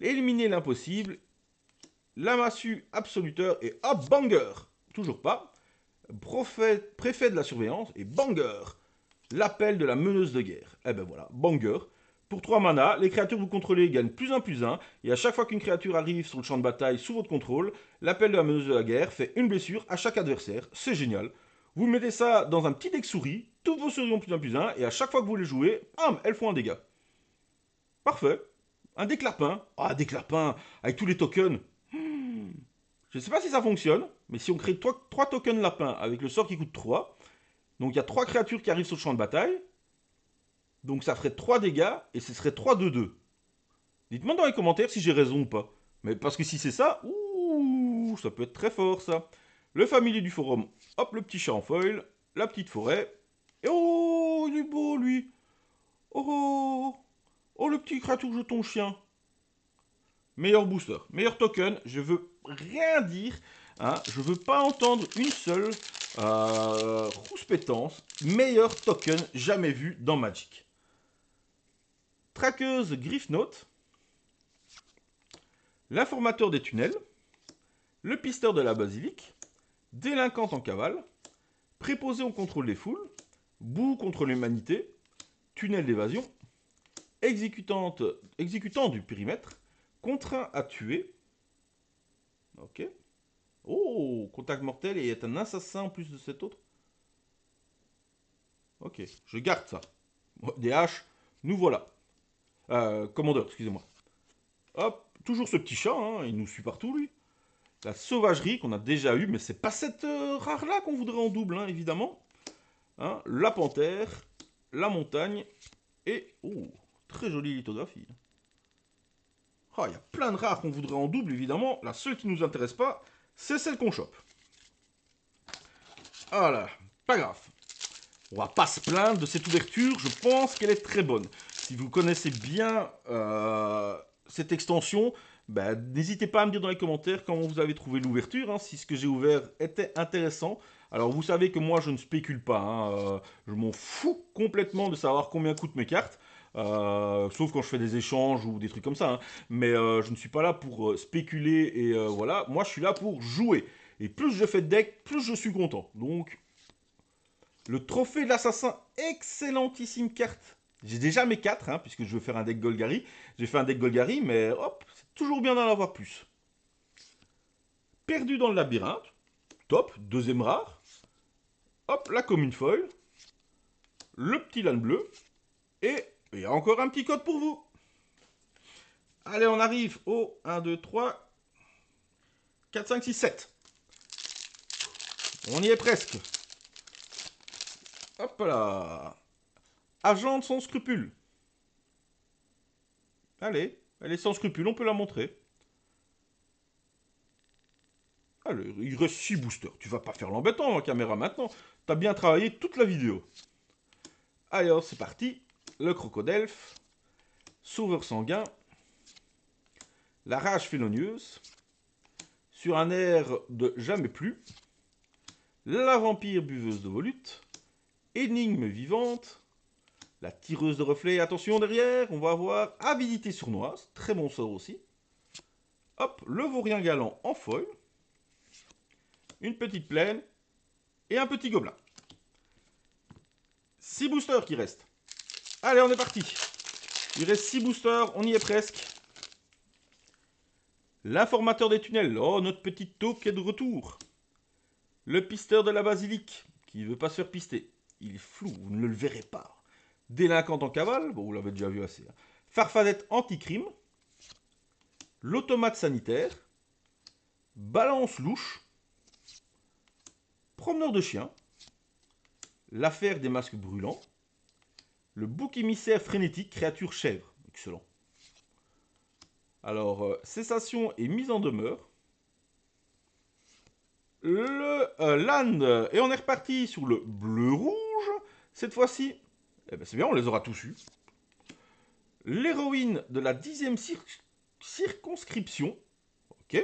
éliminer l'impossible, la massue absoluteur et hop, banger, toujours pas, préfet de la surveillance et banger, l'appel de la meneuse de guerre. Eh ben voilà, banger. Pour 3 mana, les créatures que vous contrôlez gagnent +1/+1, et à chaque fois qu'une créature arrive sur le champ de bataille sous votre contrôle, l'appel de la meneuse de la guerre fait une blessure à chaque adversaire. C'est génial. Vous mettez ça dans un petit deck souris, toutes vos souris ont +1/+1, et à chaque fois que vous les jouez, bam, elles font un dégât. Parfait. Un deck lapin. Ah, un deck lapin, avec tous les tokens. Je ne sais pas si ça fonctionne, mais si on crée 3 tokens lapins avec le sort qui coûte 3, donc il y a 3 créatures qui arrivent sur le champ de bataille, donc ça ferait 3 dégâts, et ce serait 3/2/2. Dites-moi dans les commentaires si j'ai raison ou pas. Mais parce que si c'est ça, ouh, ça peut être très fort ça. Le familier du forum, hop, le petit chat en foil, la petite forêt. Et oh, il est beau lui. Oh, oh le petit créature jeton chien. Meilleur booster, meilleur token, je veux rien dire. Hein, je veux pas entendre une seule rouspétance. Meilleur token jamais vu dans Magic. Traqueuse Griffnote, l'informateur des tunnels, le pisteur de la basilique, délinquante en cavale, préposé au contrôle des foules, boue contre l'humanité, tunnel d'évasion, exécutant du périmètre, contraint à tuer. Ok. Oh, contact mortel et est un assassin en plus de cet autre. Ok, je garde ça. DH, nous voilà. Commandeur, excusez-moi. Hop, toujours ce petit chat, hein, il nous suit partout lui. La sauvagerie qu'on a déjà eue, mais c'est pas cette rare-là qu'on voudrait en double, hein, évidemment. Hein, la panthère, la montagne, et... Oh, très jolie lithographie. Ah, il y a plein de rares qu'on voudrait en double, évidemment. La seule qui nous intéresse pas, c'est celle qu'on chope. Voilà, pas grave. On va pas se plaindre de cette ouverture, je pense qu'elle est très bonne. Si vous connaissez bien cette extension, bah, n'hésitez pas à me dire dans les commentaires comment vous avez trouvé l'ouverture, hein, si ce que j'ai ouvert était intéressant. Alors vous savez que moi je ne spécule pas, hein, je m'en fous complètement de savoir combien coûtent mes cartes. Sauf quand je fais des échanges ou des trucs comme ça. Hein. Mais je ne suis pas là pour spéculer et voilà. Moi je suis là pour jouer. Et plus je fais de deck, plus je suis content. Donc le trophée de l'assassin, excellentissime carte. J'ai déjà mes 4, hein, puisque je veux faire un deck Golgari. J'ai fait un deck Golgari, mais hop, c'est toujours bien d'en avoir plus. Perdu dans le labyrinthe, top, deuxième rare. Hop, la commune foil. Le petit lane bleu. Et il y a encore un petit code pour vous. Allez, on arrive au 1, 2, 3, 4, 5, 6, 7. On y est presque. Hop là. Agente sans scrupules. Allez, elle est sans scrupules, on peut la montrer. Allez, il reste 6 boosters. Tu vas pas faire l'embêtant en caméra maintenant. T'as bien travaillé toute la vidéo. Allez, c'est parti. Le crocodelfe. Sauveur sanguin. La rage félonieuse. Sur un air de jamais plus. La vampire buveuse de volute. Énigme vivante. La tireuse de reflets. Attention derrière, on va avoir avidité sournoise. Très bon sort aussi. Hop, le vaurien galant en foil. Une petite plaine. Et un petit gobelin. 6 boosters qui restent. Allez, on est parti. Il reste 6 boosters, on y est presque. L'informateur des tunnels. Oh, notre petite taupe qui est de retour. Le pisteur de la basilique, qui ne veut pas se faire pister. Il est flou, vous ne le verrez pas. Délinquante en cavale, bon, vous l'avez déjà vu assez. Hein. Farfadette anti-crime. L'automate sanitaire. Balance louche. Promeneur de chien. L'affaire des masques brûlants. Le bouc émissaire frénétique, créature chèvre. Excellent. Alors, cessation et mise en demeure. Le land. Et on est reparti sur le bleu-rouge. Cette fois-ci, eh ben c'est bien, on les aura tous eus. l'héroïne de la 10e circonscription. Ok.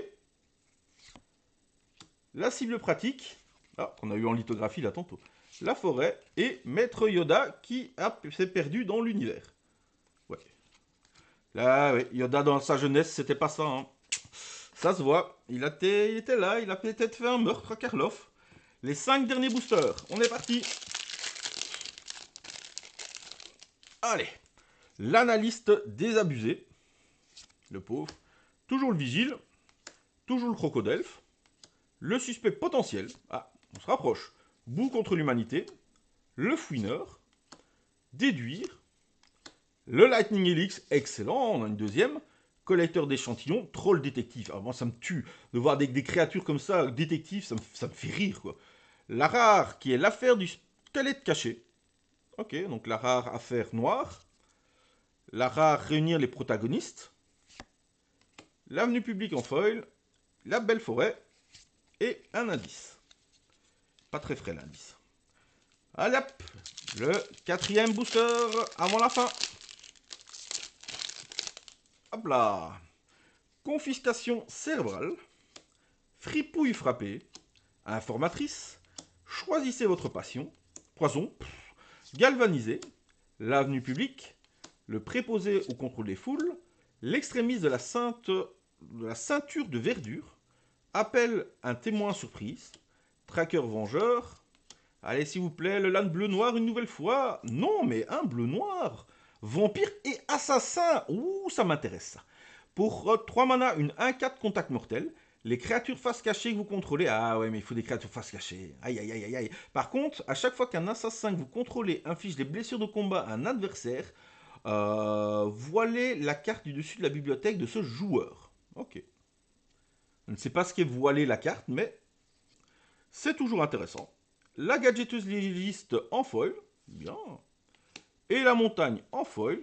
La cible pratique. Ah, qu'on a eu en lithographie là tantôt. La forêt et Maître Yoda qui s'est perdu dans l'univers. Ouais. Là, ouais, Yoda dans sa jeunesse, c'était pas ça. Hein. Ça se voit. Il était là, il a peut-être fait un meurtre à Karloff. Les 5 derniers boosters. On est parti. Allez. L'analyste désabusé. Le pauvre. Toujours le vigile. Toujours le crocodelfe. Le suspect potentiel. Ah, on se rapproche. Boue contre l'humanité. Le fouineur. Déduire. Le Lightning Helix, excellent, on a une deuxième. Collecteur d'échantillons, troll détective. Ah, moi, ça me tue de voir des créatures comme ça, détective, ça me fait rire, quoi. La rare, qui est l'affaire du squelette caché. Ok, donc la rare affaire noire. La rare réunir les protagonistes. L'avenue publique en foil. La belle forêt. Et un indice. Pas très frais l'indice. Allez hop, le 4e booster avant la fin. Hop là. Confiscation cérébrale. Fripouille frappée. Informatrice. Choisissez votre passion. Poison. Galvanisé. L'avenue publique. Le préposé au contrôle des foules. L'extrémiste de la ceinture de verdure. Appelle un témoin surprise. Tracker vengeur. Allez, s'il vous plaît, le LAN bleu-noir une nouvelle fois. Non, mais un bleu-noir. Vampire et assassin. Ouh, ça m'intéresse ça. Pour 3 mana, une 1-4 contact mortel. Les créatures face cachée que vous contrôlez. Ah ouais, mais il faut des créatures face cachée. Aïe, aïe, aïe, aïe, aïe. Par contre, à chaque fois qu'un assassin que vous contrôlez inflige des blessures de combat à un adversaire, voilez la carte du dessus de la bibliothèque de ce joueur. Ok. Je ne sais pas ce qu'est voiler la carte, mais c'est toujours intéressant. La gadgeteuse légiste en foil. Bien. Et la montagne en foil.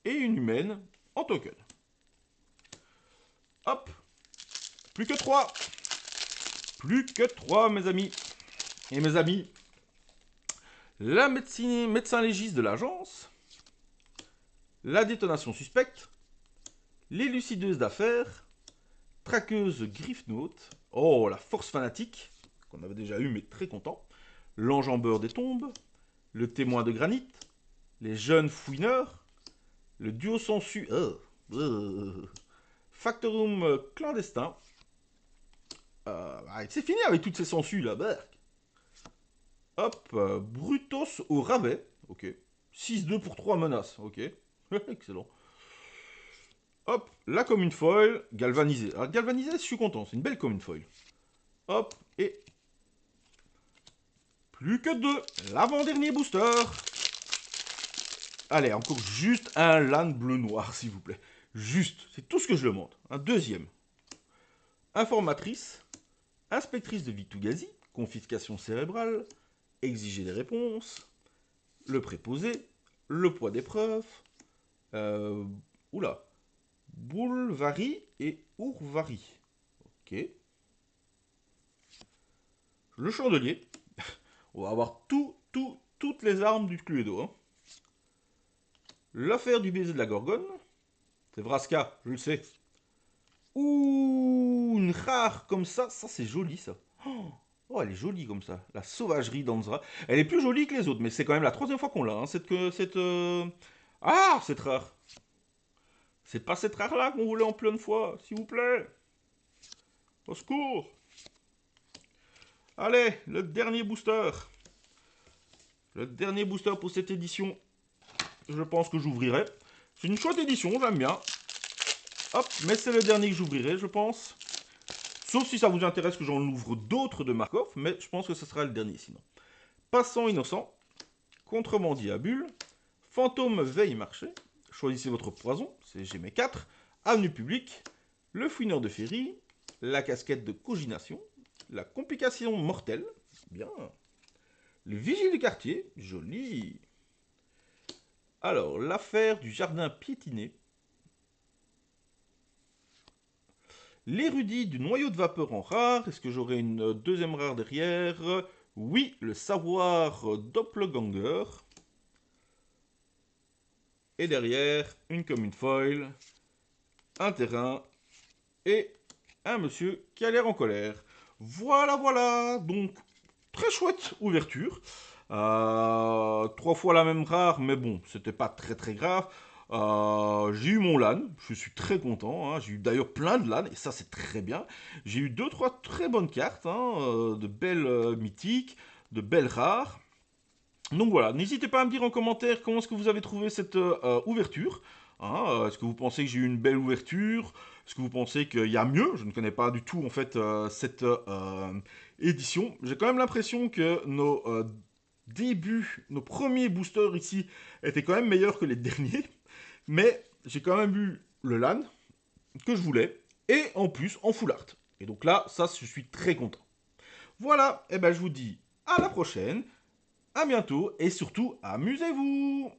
Et une humaine en token. Hop. Plus que 3. Plus que 3, mes amis. Et mes amis. La médecin légiste de l'agence. La détonation suspecte. L'élucideuse d'affaires. Traqueuse Griffnote. Oh, la force fanatique. Qu'on avait déjà eu, mais très content. L'enjambeur des tombes. Le témoin de granit. Les jeunes fouineurs. Le duo sensu. Factorum clandestin. C'est fini avec toutes ces sangsues là. Hop, Brutos au rabais. Ok. 6-2 pour 3 menaces. Ok. Excellent. Hop, la commune foil, galvanisée. Alors galvanisée, je suis content, c'est une belle commune foil. Hop, et plus que 2. L'avant-dernier booster. Allez, encore juste un LAN bleu-noir, s'il vous plaît. Juste, c'est tout ce que je demande. Un deuxième. Informatrice, inspectrice de Vitugazi, confiscation cérébrale, exiger des réponses, le préposé, le poids des preuves, oula, Boulvari et Ourvari. Ok. Le chandelier. On va avoir toutes les armes du Cluedo. Hein. L'affaire du baiser de la Gorgone. C'est Vraska, je le sais. Ouh, une rare comme ça. Ça, c'est joli, ça. Oh, elle est jolie comme ça. La sauvagerie d'Anzra. Elle est plus jolie que les autres, mais c'est quand même la 3e fois qu'on l'a. Hein. Ah, cette rare. C'est pas cette rare-là qu'on voulait en pleine fois, s'il vous plaît. Au secours. Allez, le dernier booster. Le dernier booster pour cette édition. Je pense que j'ouvrirai. C'est une chouette édition, j'aime bien. Hop, mais c'est le dernier que j'ouvrirai, je pense. Sauf si ça vous intéresse que j'en ouvre d'autres de Markov, mais je pense que ce sera le dernier sinon. Passant innocent. Contrebandier fantôme veille marché. Choisissez votre poison, c'est GM4. Avenue publique. Le fouineur de ferry. La casquette de cogination. La complication mortelle. Bien. Le vigile du quartier. Joli. Alors, l'affaire du jardin piétiné. L'érudit du noyau de vapeur en rare. Est-ce que j'aurai une deuxième rare derrière? Oui, le savoir doppelganger. Et derrière, une commune foil, un terrain et un monsieur qui a l'air en colère. Voilà, voilà. Donc, très chouette ouverture. 3 fois la même rare, mais bon, c'était pas très très grave. J'ai eu mon LAN, je suis très content, hein. J'ai eu d'ailleurs plein de LAN, et ça c'est très bien. J'ai eu deux trois très bonnes cartes, hein, de belles mythiques, de belles rares. Donc voilà, n'hésitez pas à me dire en commentaire comment est-ce que vous avez trouvé cette ouverture. Hein, est-ce que vous pensez que j'ai eu une belle ouverture? Est-ce que vous pensez qu'il y a mieux? Je ne connais pas du tout en fait cette édition. J'ai quand même l'impression que nos débuts, nos premiers boosters ici étaient quand même meilleurs que les derniers. Mais j'ai quand même eu le LAN que je voulais. Et en plus en full art. Et donc là, ça, je suis très content. Voilà, et ben je vous dis à la prochaine. À bientôt et surtout, amusez-vous!